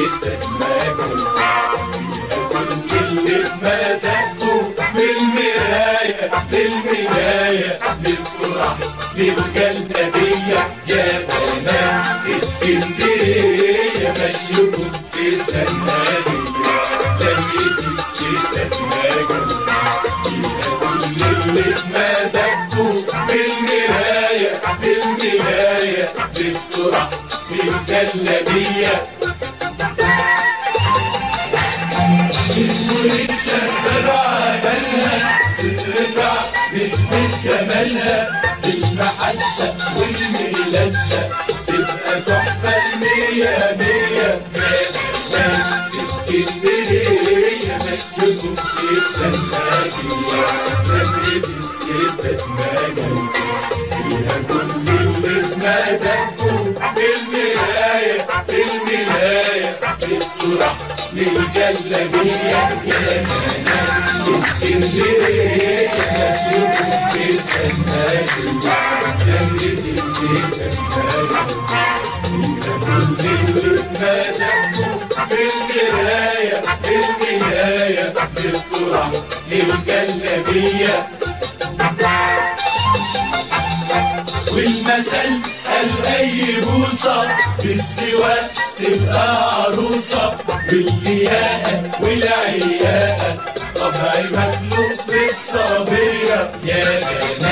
الستات مجال، كل اللي في مزاجته بالمراية للمراية للطرح للجلابية. يا بنات اسكندرية مشيكم في سنادية، زنقة الستات مجال، كل اللي في مزاجته بالمراية للمراية للطرح للجلابية. كل الشباب عملها تترفع نسبة جمالها بالمحسة والملسة، تبقى تحفة المية مية. يا اسكندرية مشيكم في السنادية، زنقة الستات مجال، فيها كل اللي في مزاجكم بالمراية بالمراية بالطرح للجلابية. يا بنات اسكندرية مشيكم في السنادية، زنقة الستات مجال، فيها كل اللي في مزاجكم بالمراية بالمراية بالطرح للجلابية. والمثل قال أي بوصة بالسواق تبقى عروسة، واللياقة والعياقة طبع مخلوق في الصبية. يا بنات